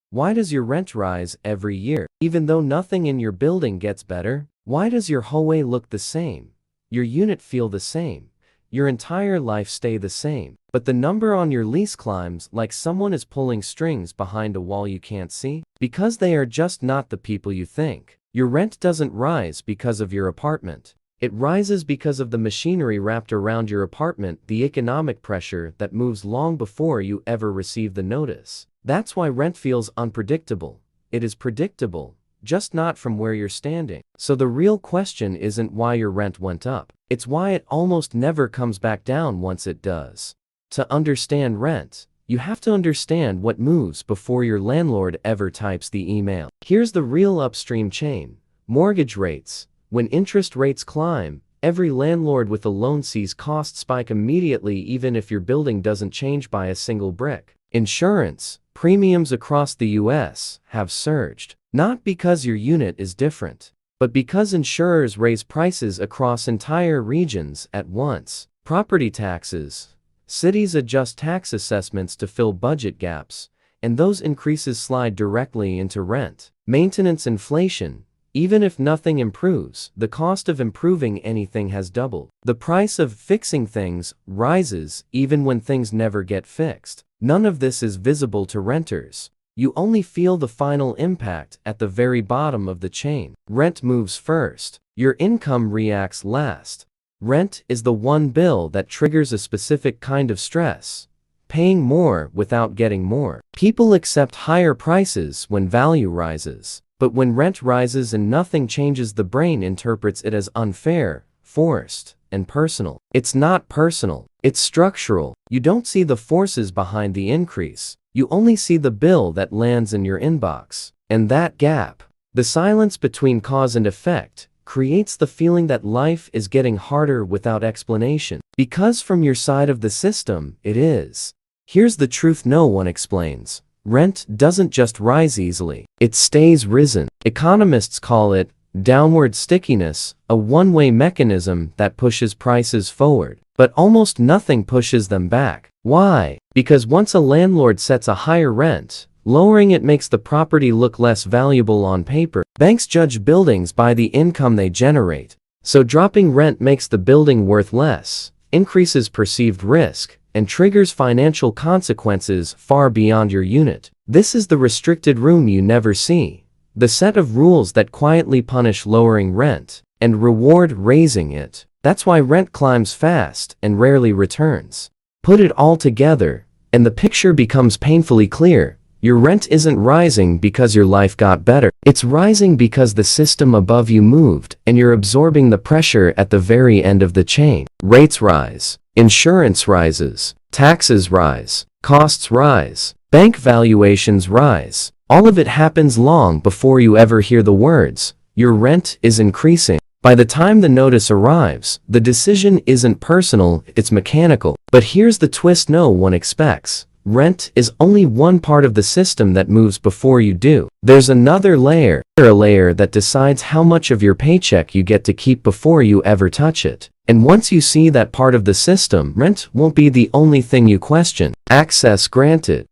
Why does your rent rise every year, even though nothing in your building gets better? Why does your hallway look the same, your unit feel the same, your entire life stay the same, but the number on your lease climbs like someone is pulling strings behind a wall you can't see? Because they are just not the people you think. Your rent doesn't rise because of your apartment. It rises because of the machinery wrapped around your apartment, the economic pressure that moves long before you ever receive the notice. That's why rent feels unpredictable. It is predictable, just not from where you're standing. So the real question isn't why your rent went up. It's why it almost never comes back down once it does. To understand rent, you have to understand what moves before your landlord ever types the email. Here's the real upstream chain. Mortgage rates. When interest rates climb, every landlord with a loan sees costs spike immediately even if your building doesn't change by a single brick. Insurance. Premiums across the US have surged, not because your unit is different, but because insurers raise prices across entire regions at once. Property taxes. Cities adjust tax assessments to fill budget gaps, and those increases slide directly into rent. Maintenance inflation. Even if nothing improves, the cost of improving anything has doubled. The price of fixing things rises even when things never get fixed. None of this is visible to renters. You only feel the final impact at the very bottom of the chain. Rent moves first. Your income reacts last. Rent is the one bill that triggers a specific kind of stress. Paying more without getting more. People accept higher prices when value rises. But when rent rises and nothing changes, the brain interprets it as unfair, forced, and personal. It's not personal. It's structural. You don't see the forces behind the increase. You only see the bill that lands in your inbox. And that gap, the silence between cause and effect, creates the feeling that life is getting harder without explanation. Because from your side of the system, it is. Here's the truth no one explains. Rent doesn't just rise easily. It stays risen. Economists call it downward stickiness, a one-way mechanism that pushes prices forward. But almost nothing pushes them back. Why? Because once a landlord sets a higher rent, lowering it makes the property look less valuable on paper. Banks judge buildings by the income they generate. So dropping rent makes the building worth less, increases perceived risk, and triggers financial consequences far beyond your unit. This is the restricted room you never see. The set of rules that quietly punish lowering rent and reward raising it. That's why rent climbs fast and rarely returns. Put it all together, and the picture becomes painfully clear. Your rent isn't rising because your life got better. It's rising because the system above you moved, and you're absorbing the pressure at the very end of the chain. Rates rise. Insurance rises. Taxes rise. Costs rise. Bank valuations rise. All of it happens long before you ever hear the words, "Your rent is increasing." By the time the notice arrives, the decision isn't personal, it's mechanical. But here's the twist no one expects. Rent is only one part of the system that moves before you do. There's another layer, a layer that decides how much of your paycheck you get to keep before you ever touch it. And once you see that part of the system, rent won't be the only thing you question. Access granted.